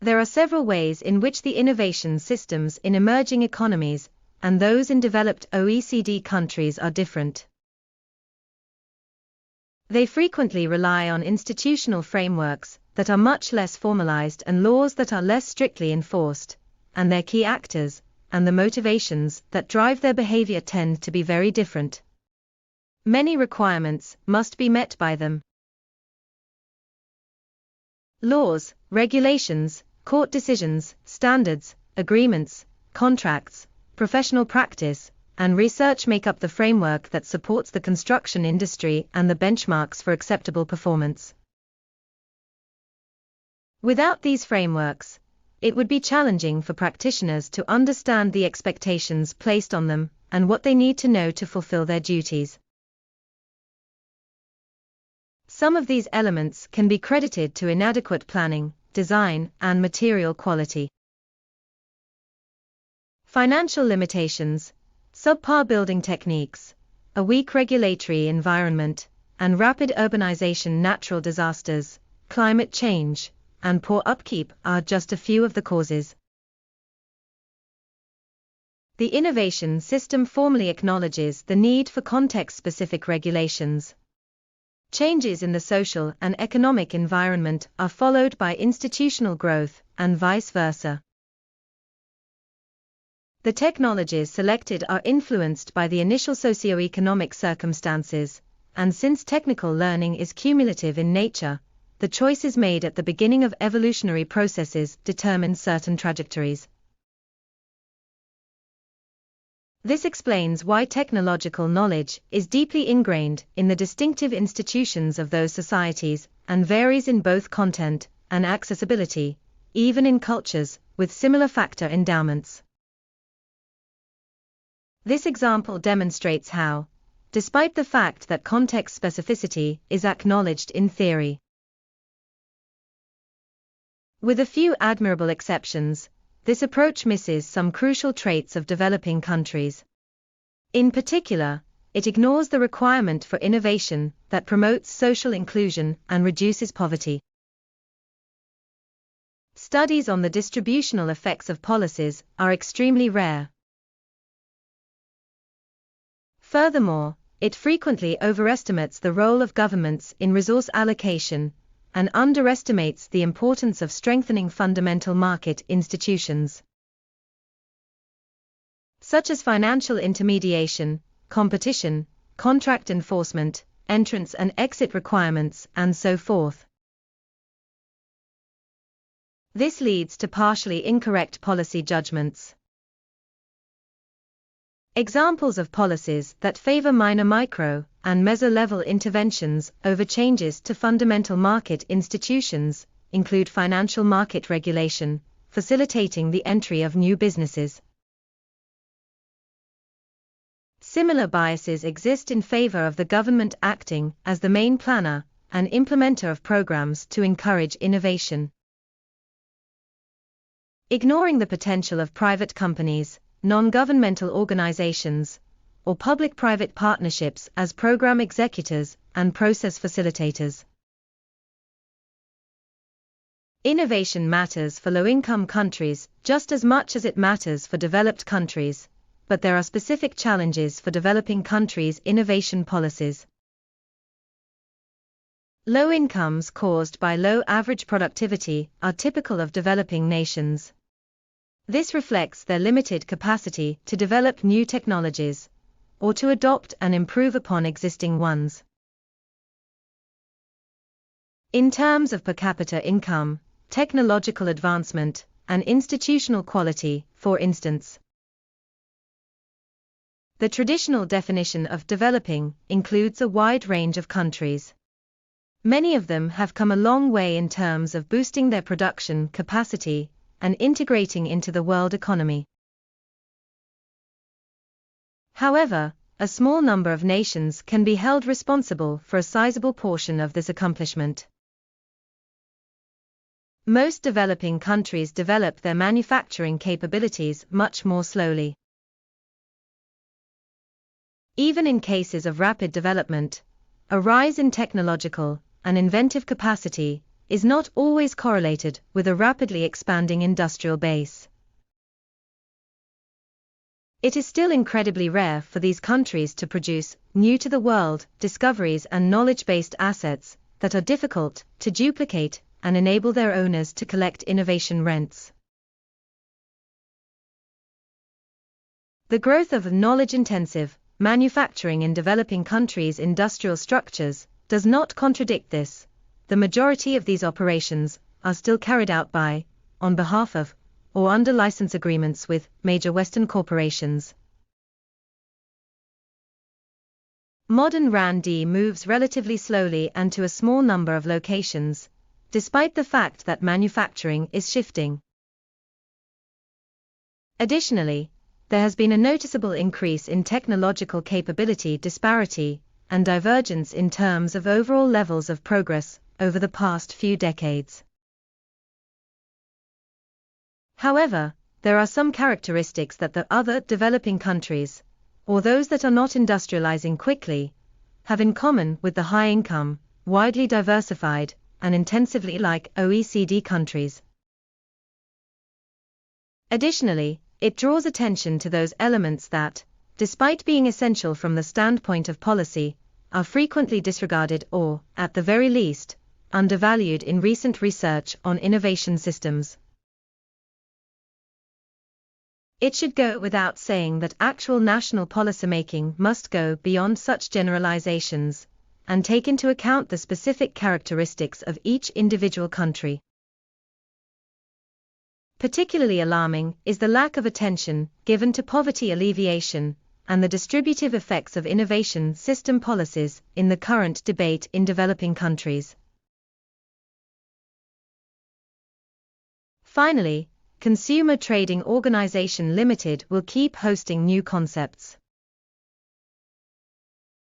There are several ways in which the innovation systems in emerging economies and those in developed OECD countries are different. They frequently rely on institutional frameworks that are much less formalized and laws that are less strictly enforced, and their key actors and the motivations that drive their behavior tend to be very different. Many requirements must be met by them. Laws, regulations, court decisions, standards, agreements, contracts, professional practice, and research make up the framework that supports the construction industry and the benchmarks for acceptable performance. Without these frameworks, it would be challenging for practitioners to understand the expectations placed on them and what they need to know to fulfill their duties. Some of these elements can be credited to inadequate planning, design, and material quality. Financial limitations, subpar building techniques, a weak regulatory environment, and rapid urbanization, natural disasters, climate change, and poor upkeep are just a few of the causes. The innovation system formally acknowledges the need for context-specific regulations. Changes in the social and economic environment are followed by institutional growth, and vice versa. The technologies selected are influenced by the initial socio-economic circumstances, and since technical learning is cumulative in nature, the choices made at the beginning of evolutionary processes determine certain trajectories. This explains why technological knowledge is deeply ingrained in the distinctive institutions of those societies, and varies in both content and accessibility, even in cultures with similar factor endowments. This example demonstrates how, despite the fact that context specificity is acknowledged in theory, with a few admirable exceptions, this approach misses some crucial traits of developing countries. In particular, it ignores the requirement for innovation that promotes social inclusion and reduces poverty. Studies on the distributional effects of policies are extremely rare. Furthermore, it frequently overestimates the role of governments in resource allocation and underestimates the importance of strengthening fundamental market institutions, such as financial intermediation, competition, contract enforcement, entrance and exit requirements, and so forth. This leads to partially incorrect policy judgments. Examples of policies that favor minor micro and meso-level interventions over changes to fundamental market institutions include financial market regulation, facilitating the entry of new businesses. Similar biases exist in favor of the government acting as the main planner and implementer of programs to encourage innovation. Ignoring the potential of private companies, non-governmental organizations, or public-private partnerships as program executors and process facilitators. Innovation matters for low-income countries just as much as it matters for developed countries, but there are specific challenges for developing countries' innovation policies. Low incomes caused by low average productivity are typical of developing nations. This reflects their limited capacity to develop new technologies, or to adopt and improve upon existing ones. In terms of per capita income, technological advancement, and institutional quality, for instance, the traditional definition of developing includes a wide range of countries. Many of them have come a long way in terms of boosting their production capacity and integrating into the world economy. However, a small number of nations can be held responsible for a sizable portion of this accomplishment. Most developing countries develop their manufacturing capabilities much more slowly. Even in cases of rapid development, a rise in technological and inventive capacity is not always correlated with a rapidly expanding industrial base. It is still incredibly rare for these countries to produce new-to-the-world discoveries and knowledge-based assets that are difficult to duplicate and enable their owners to collect innovation rents. The growth of knowledge-intensive manufacturing in developing countries' industrial structures does not contradict this. The majority of these operations are still carried out by, on behalf of, or under license agreements with major Western corporations. Modern R&D moves relatively slowly and to a small number of locations, despite the fact that manufacturing is shifting. Additionally, there has been a noticeable increase in technological capability disparity and divergence in terms of overall levels of progress over the past few decades. However, there are some characteristics that the other developing countries, or those that are not industrializing quickly, have in common with the high-income, widely diversified, and intensively like OECD countries. Additionally, it draws attention to those elements that, despite being essential from the standpoint of policy, are frequently disregarded or, at the very least, undervalued in recent research on innovation systems. It should go without saying that actual national policymaking must go beyond such generalizations and take into account the specific characteristics of each individual country. Particularly alarming is the lack of attention given to poverty alleviation and the distributive effects of innovation system policies in the current debate in developing countries. Finally, Consumer Trading Organization Limited will keep hosting new concepts.